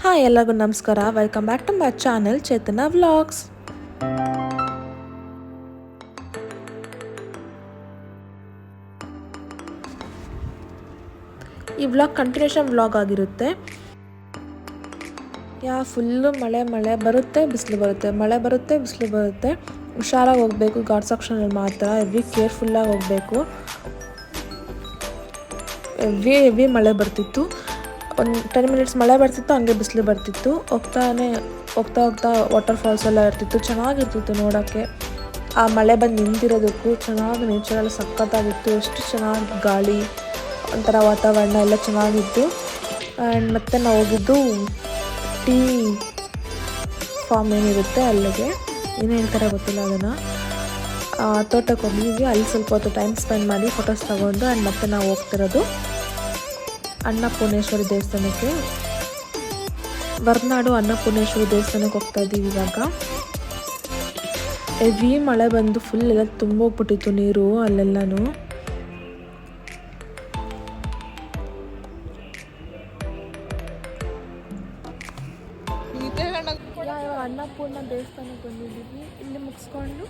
Hi ಎಲ್ಲರಿಗೂ ನಮಸ್ಕಾರ. Welcome back to my channel Chetana vlogs. ಈ ವ್ಲಾಗ್ ಕಂಟಿನ್ಯೂಷನ್ ವ್ಲಾಗ್ ಆಗಿರುತ್ತೆ. ಫುಲ್ಲು ಮಳೆ ಬರುತ್ತೆ, ಬಿಸಿಲು ಬರುತ್ತೆ, ಮಳೆ ಬರುತ್ತೆ, ಬಿಸಿಲು ಬರುತ್ತೆ. ಹುಷಾರಾಗಿ ಹೋಗಬೇಕು. ಗಾರ್ಡ್ ಸೆಕ್ಷನಲ್ಲಿ ಮಾತ್ರ ಕೇರ್ಫುಲ್ಲಾಗಿ ಹೋಗಬೇಕು. ಹೆವಿ ಮಳೆ ಬರ್ತಿತ್ತು. ಒಂದು 10 ಮಿನಿಟ್ಸ್ ಮಳೆ ಬರ್ತಿತ್ತು, ಹಂಗೆ ಬಿಸಿಲು ಬರ್ತಿತ್ತು. ಹೋಗ್ತಾ ವಾಟರ್ ಫಾಲ್ಸ್ ಎಲ್ಲ ಇರ್ತಿತ್ತು. ಚೆನ್ನಾಗಿರ್ತಿತ್ತು ನೋಡೋಕ್ಕೆ. ಆ ಮಳೆ ಬಂದು ನಿಂತಿರೋದಕ್ಕೂ ಚೆನ್ನಾಗಿ ನೇಚರೆಲ್ಲ ಸಖತ್ತಾಗಿತ್ತು. ಎಷ್ಟು ಚೆನ್ನಾಗಿ ಗಾಳಿ, ಒಂಥರ ವಾತಾವರಣ ಎಲ್ಲ ಚೆನ್ನಾಗಿತ್ತು. ಆ್ಯಂಡ್ ಮತ್ತೆ ನಾವು ಹೋಗಿದ್ದು ಟೀ ಫಾರ್ಮ್ ಏನಿರುತ್ತೆ ಅಲ್ಲಿಗೆ, ಏನು ಹೇಳ್ತಾರೆ ಗೊತ್ತಿಲ್ಲ ಅದನ್ನು, ತೋಟಕ್ಕೆ ಹೋಗಿದ್ವಿ. ಅಲ್ಲಿ ಸ್ವಲ್ಪ ಹೊತ್ತು ಟೈಮ್ ಸ್ಪೆಂಡ್ ಮಾಡಿ ಫೋಟೋಸ್ ತಗೊಂಡು ಆ್ಯಂಡ್ ಮತ್ತೆ ನಾವು ಹೋಗ್ತಿರೋದು ಅನ್ನಪೂರ್ಣೇಶ್ವರಿ ದೇವಸ್ಥಾನಕ್ಕೆ. ವರ್ನಾಡು ಅನ್ನಪೂರ್ಣೇಶ್ವರಿ ದೇವಸ್ಥಾನಕ್ಕೆ ಹೋಗ್ತಾ ಇದ್ದೀವಿ ಇವಾಗ. ಹೆವಿ ಮಳೆ ಬಂದು ಫುಲ್ ಎಲ್ಲ ತುಂಬೋಗ್ಬಿಟ್ಟಿತ್ತು ನೀರು ಅಲ್ಲೆಲ್ಲನೂ. ಅನ್ನಪೂರ್ಣ ದೇವಸ್ಥಾನಕ್ಕೆ ಬಂದಿದ್ದೀವಿ. ಇಲ್ಲಿ ಮುಗಿಸ್ಕೊಂಡು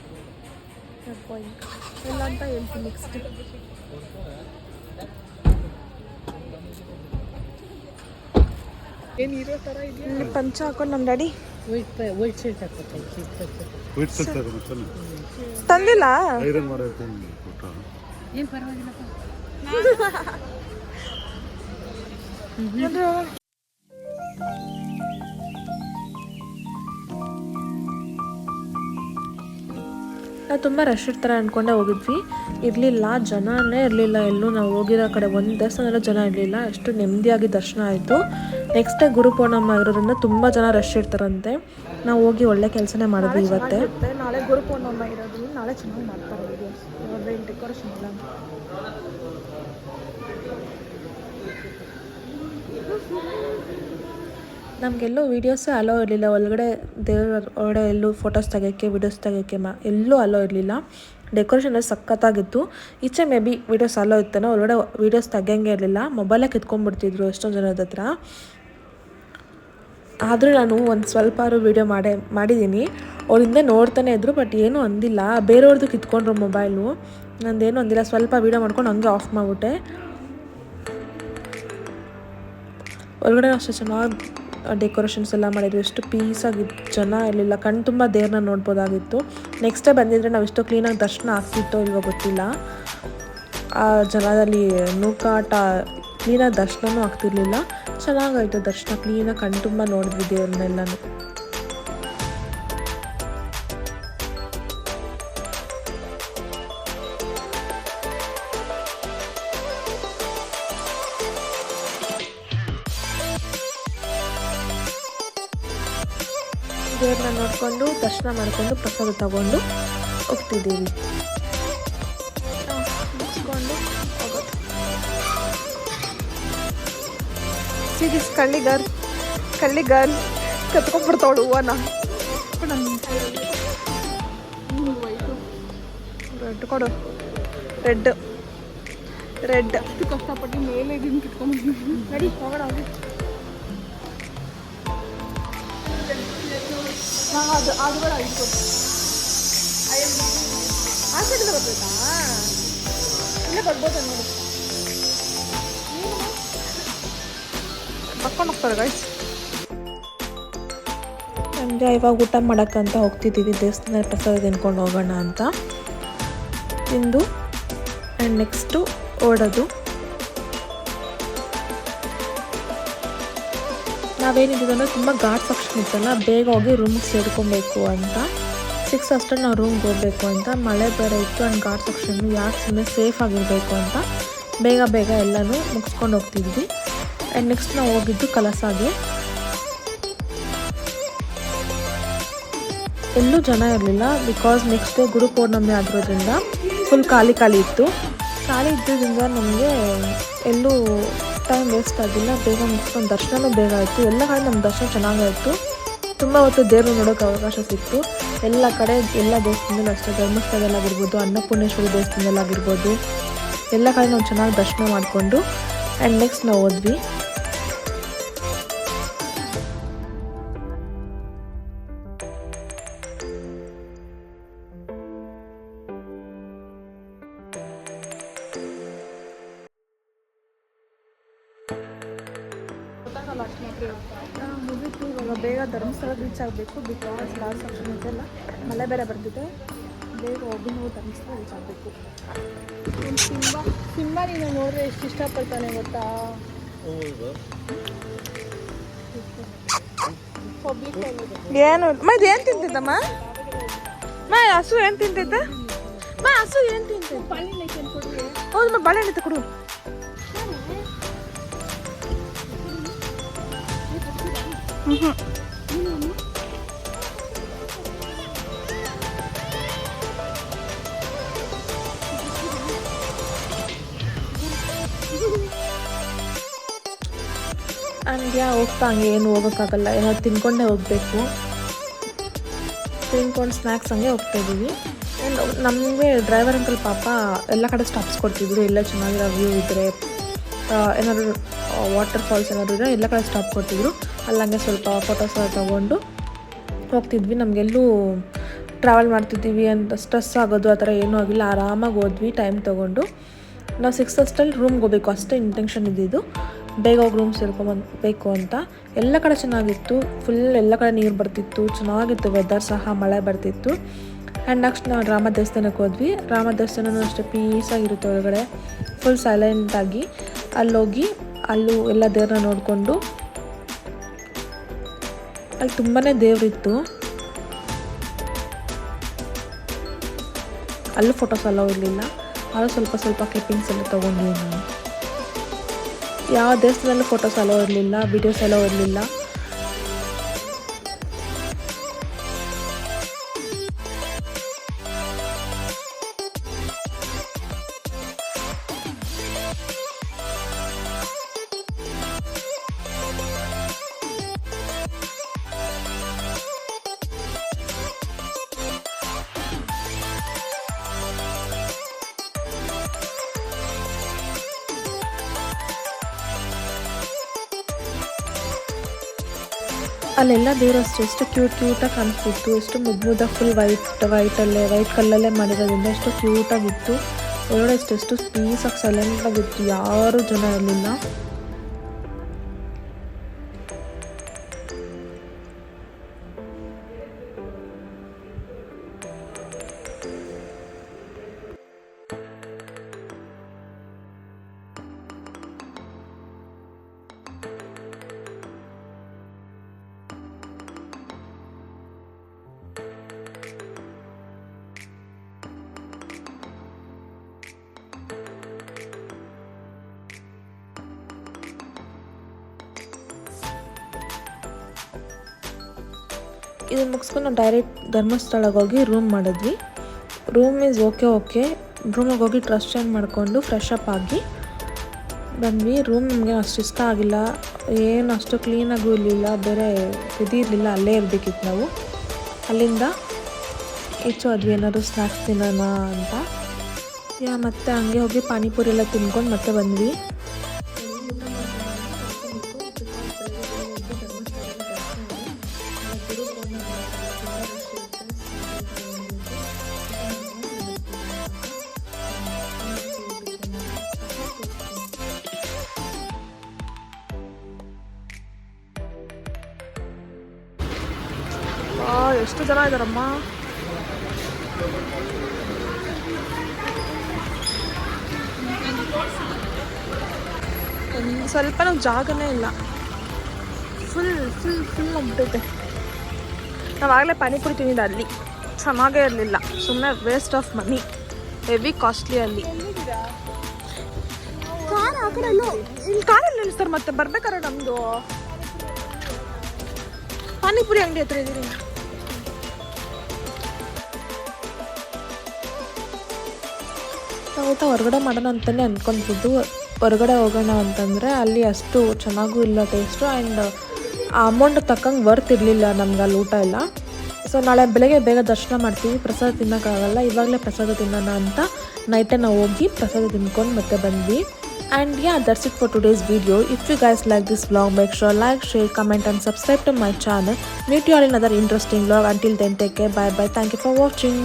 ಎಲ್ಲ ಅಂತ ಹೇಳ್ತೀನಿ ನೆಕ್ಸ್ಟ್. ಇಲ್ಲಿ ಪಂಚ ಹಾಕೊಂಡು ನಮ್ಮ ಡ್ಯಾಡಿ ತಂದಿಲ್ಲ. ನಾವು ತುಂಬ ರಶ್ ಇರ್ತಾರೆ ಅಂದ್ಕೊಂಡೆ ಹೋಗಿದ್ವಿ. ಇರಲಿಲ್ಲ, ಜನನೇ ಇರಲಿಲ್ಲ. ಎಲ್ಲೂ ನಾವು ಹೋಗಿರೋ ಕಡೆ ಒಂದು ದೇವಸ್ಥಾನದಲ್ಲೂ ಜನ ಇರಲಿಲ್ಲ. ಅಷ್ಟು ನೆಮ್ಮದಿಯಾಗಿ ದರ್ಶನ ಆಯಿತು. ನೆಕ್ಸ್ಟ್ ಡೇ ಗುರುಪೌರ್ಣಮ ಇರೋದ್ರಿಂದ ತುಂಬ ಜನ ರಶ್ ಇರ್ತಾರಂತೆ. ನಾವು ಹೋಗಿ ಒಳ್ಳೆ ಕೆಲಸನೇ ಮಾಡಿದ್ವಿ ಇವತ್ತೇ. ನಾಳೆ ಗುರುಪೌರ್ಣಮ ಇರೋದ್ರಿಂದ ನಾಳೆ ಚೆನ್ನಾಗಿ ಮಾಡ್ತಾರೆ ವೀಡಿಯೋಸ್, ಡೆಕೋರೇಷನ್ ಎಲ್ಲ. ನಮಗೆಲ್ಲೂ ವೀಡಿಯೋಸೇ ಅಲೋ ಇರಲಿಲ್ಲ. ಒಳಗಡೆ ದೇವರ ಒಳಗಡೆ ಎಲ್ಲೂ ಫೋಟೋಸ್ ತೆಗೋಕ್ಕೆ, ವೀಡಿಯೋಸ್ ತೆಗೋಕ್ಕೆ ಎಲ್ಲೂ ಅಲೋ ಇರಲಿಲ್ಲ. ಡೆಕೋರೇಷನ್ ಎಲ್ಲ ಸಖತ್ತಾಗಿತ್ತು. ಈಚೆ ಮೇ ಬಿ ವೀಡಿಯೋಸ್ ಅಲೋ ಇತ್ತನೋ, ಒಳಗಡೆ ವೀಡಿಯೋಸ್ ತೆಗಿಯೋಂಗೆ ಇರಲಿಲ್ಲ. ಮೊಬೈಲೇ ಕಿತ್ಕೊಂಡ್ಬಿಡ್ತಿದ್ರು ಎಷ್ಟೊಂದು ಜನದ ಹತ್ರ. ಆದರೂ ನಾನು ಒಂದು ಸ್ವಲ್ಪ ವೀಡಿಯೋ ಮಾಡಿದ್ದೀನಿ. ಅವರಿಂದ ನೋಡ್ತಾನೆ ಇದ್ರು, ಬಟ್ ಏನೂ ಅಂದಿಲ್ಲ. ಬೇರೆಯವ್ರದ್ದು ಕಿತ್ಕೊಂಡ್ರು ಮೊಬೈಲು. ನಂದೇನು ಅಂದಿಲ್ಲ. ಸ್ವಲ್ಪ ವೀಡಿಯೋ ಮಾಡ್ಕೊಂಡು ಹಂಗೆ ಆಫ್ ಮಾಡಿಬಿಟ್ಟೆ. ಒಳಗಡೆ ಅಷ್ಟೇ ಚೆನ್ನಾಗಿ ಡೆಕೋರೇಷನ್ಸ್ ಎಲ್ಲ ಮಾಡಿದ್ರು. ಎಷ್ಟು ಪೀಸಾಗಿತ್ತು, ಜನ ಇರಲಿಲ್ಲ. ಕಣ್ಣು ತುಂಬ ದೇವ್ರನ್ನ ನೋಡ್ಬೋದಾಗಿತ್ತು. ನೆಕ್ಸ್ಟ್ ಡೇ ಬಂದಿದ್ರೆ ನಾವು ಇಷ್ಟು ಕ್ಲೀನಾಗಿ ದರ್ಶನ ಆಗ್ತಿತ್ತೋ ಇಲ್ವೋ ಗೊತ್ತಿಲ್ಲ. ಆ ಜನದಲ್ಲಿ ನೂಕಾಟ, ಕ್ಲೀನಾಗಿ ದರ್ಶನವೂ ಆಗ್ತಿರ್ಲಿಲ್ಲ. ಚೆನ್ನಾಗಾಯಿತು ದರ್ಶನ, ಕ್ಲೀನಾಗಿ ಕಣ್ಣು ತುಂಬ ನೋಡಿದ್ವಿ ದೇವ್ರನ್ನೆಲ್ಲನೂ. ದೇವ್ರನ್ನ ನೋಡಿಕೊಂಡು ದರ್ಶನ ಮಾಡಿಕೊಂಡು ಪ್ರಸಾದ ತಗೊಂಡು ಹೋಗ್ತಿದ್ದೀವಿ. ಮುಗಿಸ್ಕೊಂಡು ಹೋಗೋದು. ಸಿದಿಸ್ ಕಳ್ಳಿಗಾರ್ ಕತ್ಕೊಂಡ್ಬಿಡ್ತಾವಳು ಹೂವನ. ರೆಡ್ ಕೊಡು, ರೆಡ್ ಕಷ್ಟಪಟ್ಟು ಮೇಲೆ ಇದನ್ನು ಕಿತ್ಕೊಂಡು ನಡಿ ಹೋಗೋಣ. ಅದು ಕೂಡ ಇಟ್ಕೊಟ್ಟು ಆ ಸೈಡಿಂದ ಬರ್ಬೇಕಾ? ಇಲ್ಲೇ ಬರ್ಬೋದು ನೋಡಿ. ಕರ್ಕೊಂಡು ಹೋಗ್ತಾರೆ ಗೈಸ್. ಸಂಜೆ ಇವಾಗ ಊಟ ಮಾಡೋಕ್ಕಂತ ಹೋಗ್ತಿದ್ದೀವಿ. ದೇವಸ್ಥಾನದ ಪ್ರಸಾದ ತಿನ್ಕೊಂಡು ಹೋಗೋಣ ಅಂತ ತಿಂದು ಆ್ಯಂಡ್ ನೆಕ್ಸ್ಟು ಓಡೋದು. ನಾವೇನಿದ್ದೀವಿ ಅಂದರೆ ತುಂಬ ಘಾಟ್ ಸೆಕ್ಷನ್ ಇತ್ತಲ್ಲ, ಬೇಗ ಹೋಗಿ ರೂಮ್ಗೆ ಸೇರ್ಕೊಬೇಕು ಅಂತ. 6 ಅಷ್ಟರಲ್ಲಿ ನಾವು ರೂಮ್ಗೆ ಹೋಗಬೇಕು ಅಂತ. ಮಳೆ ಬೇರೆ ಇತ್ತು ಆ್ಯಂಡ್ ಘಾಟ್ ಸೆಕ್ಷನ್ನು ಯಾಕೆ ಸುಮ್ಮನೆ ಸೇಫ್ ಆಗಿರಬೇಕು ಅಂತ ಬೇಗ ಎಲ್ಲನೂ ಮುಗಿಸ್ಕೊಂಡು ಹೋಗ್ತಿದ್ವಿ. ಆ್ಯಂಡ್ ನೆಕ್ಸ್ಟ್ ನಾವು ಹೋಗಿದ್ದು ಕಲಸಾಗೆ. ಎಲ್ಲೂ ಜನ ಇರಲಿಲ್ಲ, ಬಿಕಾಸ್ ನೆಕ್ಸ್ಟ್ ಡೇ ಗುರುಪೌರ್ಣಮಿ ಆಗಿರೋದ್ರಿಂದ ಫುಲ್ ಖಾಲಿ ಇತ್ತು. ಖಾಲಿ ಇದ್ದಿದ್ದರಿಂದ ನಮಗೆ ಎಲ್ಲೂ ಟೈಮ್ ವೇಸ್ಟ್ ಆಗಿಲ್ಲ. ಬೇಗ ಮುಗಿಸ್ಕೊಂಡು ದರ್ಶನವೂ ಬೇಗ ಆಯಿತು. ಎಲ್ಲ ಕಡೆ ನಮ್ಮ ದರ್ಶನ ಚೆನ್ನಾಗಾಯಿತು. ತುಂಬ ಹೊತ್ತು ದೇವರು ನೋಡೋಕ್ಕೆ ಅವಕಾಶ ಸಿಕ್ತು. ಎಲ್ಲ ಕಡೆ ಎಲ್ಲ ದೇವಸ್ಥಾನದಲ್ಲೂ ಅಷ್ಟೇ, ಧರ್ಮಸ್ಥಳದಲ್ಲಾಗಿರ್ಬೋದು, ಅನ್ನಪೂರ್ಣೇಶ್ವರಿ ದೇವಸ್ಥಾನದಲ್ಲಾಗಿರ್ಬೋದು, ಎಲ್ಲ ಕಡೆ ನಾವು ಚೆನ್ನಾಗಿ ದರ್ಶನ ಮಾಡಿಕೊಂಡು ಆ್ಯಂಡ್ ನೆಕ್ಸ್ಟ್ ನಾವು ಹೋದ್ವಿ. ಮುಗಿತು. ಇವಾಗ ಬೇಗ ಧರ್ಮಸ್ಥಳ ರೀಚ್ ಆಗಬೇಕು. ಬಿಕಾಸ್ ಲಾಸ್ಟ್ ಆಪ್ಷನ್ ಇದೆಲ್ಲ ಮಳೆ ಬೇರೆ ಬರ್ತಿದೆ. ಬೇಗ ಹೋಗಿ ನಾವು ಧರ್ಮಸ್ಥಳ ರೀಚ್ ಆಗಬೇಕು. ಸಿಂಹ ನೀನು ನೋಡ್ರೆ ಎಷ್ಟು ಇಷ್ಟಪಡ್ತಾನೆ ಗೊತ್ತಾ. ಏನು ಇದು ಏನು ತಿಂತಿದ್ದಮ್ಮ? ಹಸು ಏನು ತಿಂತೈತೆ? ಹಸು ಏನು ತಿಂತೈತೆ? ಹೌದು ಬಾಳೆಹಣ್ಣು ಕೊಡು. ಹಂಗೆ ಹೋಗ್ತಾ ಹಂಗೆ ಏನು ಹೋಗೋಕ್ಕಾಗಲ್ಲ. ಏನಾದ್ರು ತಿನ್ಕೊಂಡೇ ಹೋಗಬೇಕು. ತಿನ್ಕೊಂಡು ಸ್ನ್ಯಾಕ್ಸ್ ಹಂಗೆ ಹೋಗ್ತಾಯಿದ್ದೀವಿ. ನಮಗೆ ಡ್ರೈವರ್ ಅಂಕಲ್ ಪಾಪ ಎಲ್ಲ ಕಡೆ ಸ್ಟಾಪ್ಸ್ ಕೊಡ್ತಿದ್ರು. ಎಲ್ಲ ಚೆನ್ನಾಗಿರೋ ವ್ಯೂ ಇದ್ದರೆ, ಏನಾದ್ರು ವಾಟರ್ ಫಾಲ್ಸ್ ಏನಾದ್ರು ಇದ್ದರೆ ಎಲ್ಲ ಕಡೆ ಸ್ಟಾಪ್ ಕೊಡ್ತಿದ್ರು. ಅಲ್ಲಂಗೆ ಸ್ವಲ್ಪ ಫೋಟೋಸ್ ತೊಗೊಂಡು ಹೋಗ್ತಿದ್ವಿ. ನಮಗೆಲ್ಲೂ ಟ್ರಾವೆಲ್ ಮಾಡ್ತಿದ್ದೀವಿ ಅಂತ ಸ್ಟ್ರೆಸ್ ಆಗೋದು ಆ ಥರ ಏನೂ ಆಗಿಲ್ಲ. ಆರಾಮಾಗಿ ಹೋದ್ವಿ ಟೈಮ್ ತೊಗೊಂಡು. ನಾವು 6 ಅಷ್ಟಲ್ಲಿ ರೂಮ್ಗೆ ಹೋಗಬೇಕು ಅಷ್ಟೇ ಇಂಟೆನ್ಷನ್ ಇದ್ದಿದ್ದು. ಬೇಗ ಹೋಗಿ ರೂಮ್ ಸೇರ್ಕೊಂಬಂದಬೇಕು ಅಂತ. ಎಲ್ಲ ಕಡೆ ಚೆನ್ನಾಗಿತ್ತು. ಫುಲ್ ಎಲ್ಲ ಕಡೆ ನೀರು ಬರ್ತಿತ್ತು. ಚೆನ್ನಾಗಿತ್ತು ವೆದರ್ ಸಹ. ಮಳೆ ಬರ್ತಿತ್ತು. ಆ್ಯಂಡ್ ನೆಕ್ಸ್ಟ್ ನಾವು ರಾಮ ದೇವಸ್ಥಾನಕ್ಕೆ ಹೋದ್ವಿ. ರಾಮ ದೇವಸ್ಥಾನವೂ ಅಷ್ಟೇ ಪೀಸಾಗಿರುತ್ತೆ ಒಳಗಡೆ. ಫುಲ್ ಸೈಲೆಂಟಾಗಿ ಅಲ್ಲೋಗಿ ಅಲ್ಲೂ ಎಲ್ಲ ದೇವ್ರನ್ನ ನೋಡಿಕೊಂಡು, ಅಲ್ಲಿ ತುಂಬಾ ದೇವ್ರಿತ್ತು. ಅಲ್ಲೂ ಫೋಟೋಸ್ ಎಲ್ಲ ಇರಲಿಲ್ಲ. ಆದರೂ ಸ್ವಲ್ಪ ಕ್ಲಿಪ್ಪಿಂಗ್ಸ್ ಎಲ್ಲ ತೊಗೊಂಡ್ವಿ ನಾನು. ಯಾವ ದೇವಸ್ಥಾನದಲ್ಲೂ ಫೋಟೋಸ್ ಅಲೋ ಇರಲಿಲ್ಲ, ವೀಡಿಯೋಸ್ ಅಲೋ ಇರಲಿಲ್ಲ. ಅಲ್ಲೆಲ್ಲ ದೇವರು ಅಷ್ಟು ಎಷ್ಟು ಕ್ಯೂಟಾಗಿ ಕಾಣಿಸ್ತಿತ್ತು. ಎಷ್ಟು ಮುದ್ದಾಗಿ ಫುಲ್ ವೈಟ್ ಕಲ್ಲಲ್ಲೇ ಮಾಡಿರೋದ್ರಿಂದ ಎಷ್ಟು ಕ್ಯೂಟಾಗಿತ್ತು. ಒಳಗಡೆ ಎಷ್ಟು ಪೀಸಾಗಿ ಸೈಲೆಂಟಾಗಿತ್ತು. ಯಾರೂ ಜನ ಇರಲಿಲ್ಲ. ಇದನ್ನು ಮುಗಿಸ್ಕೊಂಡು ನಾವು ಡೈರೆಕ್ಟ್ ಧರ್ಮಸ್ಥಳಕ್ಕೆ ಹೋಗಿ ರೂಮ್ ಮಾಡಿದ್ವಿ. Room is okay. ರೂಮಿಗೆ ಹೋಗಿ ಡ್ರೆಸ್ ಚೇಂಜ್ ಮಾಡಿಕೊಂಡು ಫ್ರೆಶ್ ಅಪ್ ಆಗಿ ಬಂದ್ವಿ. ರೂಮ್ ನಮಗೆ ಅಷ್ಟು ಇಷ್ಟ ಆಗಿಲ್ಲ. ಏನು ಅಷ್ಟು ಕ್ಲೀನಾಗೂ ಇರಲಿಲ್ಲ. ಬೇರೆ ಇರಲಿಲ್ಲ. ಅಲ್ಲೇ ಇರಬೇಕಿತ್ತು ನಾವು. ಅಲ್ಲಿಂದ ಈಚೆ ಹೋದ್ವಿ ಏನಾದರೂ ಸ್ನ್ಯಾಕ್ಸ್ ತಿನ್ನೋಣ ಅಂತ. ಮತ್ತೆ ಹಂಗೆ ಹೋಗಿ ಪಾನಿಪುರಿ ಎಲ್ಲ ತಿನ್ಕೊಂಡು ಮತ್ತೆ ಬಂದ್ವಿ. ಎಷ್ಟು ಜನ ಇದ್ದಾರಮ್ಮ. ಸ್ವಲ್ಪನೂ ಜಾಗನೇ ಇಲ್ಲ. ಫುಲ್ ಆಗ್ಬಿಟ್ಟೈತೆ. ನಾವಾಗಲೇ ಪಾನಿಪುರಿ ತಿಂದಿದ್ದೆ. ಅಲ್ಲಿ ಚೆನ್ನಾಗೇ ಇರಲಿಲ್ಲ. ಸುಮ್ಮನೆ waste of money. Heavy costly ಅಲ್ಲಿ. ಕಾರಲ್ಲಿ ನಿಲ್ಲಿಸ್ತಾರೆ ಮತ್ತೆ ಬರ್ಬೇಕಾದ್ರೆ. ನಮ್ಮದು ಪಾನಿಪುರಿ ಅಂಗಡಿ ಹತ್ರ ಇದ್ದೀರಿ. ಊಟ ಹೊರಗಡೆ ಮಾಡೋಣ ಅಂತಲೇ ಅಂದ್ಕೊಂಡಿದ್ದು. ಹೊರಗಡೆ ಹೋಗೋಣ ಅಂತಂದರೆ ಅಲ್ಲಿ ಅಷ್ಟು ಚೆನ್ನಾಗೂ ಇಲ್ಲ ಟೇಸ್ಟು. ಆ್ಯಂಡ್ ಆ ಅಮೌಂಟ್ ತಕ್ಕಂಗೆ ವರ್ತ್ ಇರಲಿಲ್ಲ ನಮ್ಗೆ ಅಲ್ಲಿ ಊಟ ಎಲ್ಲ. ಸೊ ನಾಳೆ ಬೆಳಗ್ಗೆ ಬೇಗ ದರ್ಶನ ಮಾಡ್ತೀವಿ. ಪ್ರಸಾದ ತಿನ್ನೋಕ್ಕಾಗಲ್ಲ. ಇವಾಗಲೇ ಪ್ರಸಾದ ತಿನ್ನೋಣ ಅಂತ ನೈಟೇ ನಾವು ಹೋಗಿ ಪ್ರಸಾದ ತಿನ್ಕೊಂಡು ಮತ್ತೆ ಬಂದ್ವಿ. And yeah, that's it for today's video. If you guys like this vlog, make sure like, share, comment and subscribe to my channel. Meet you all in another interesting vlog. Until then, take care. Bye bye. Thank you for watching.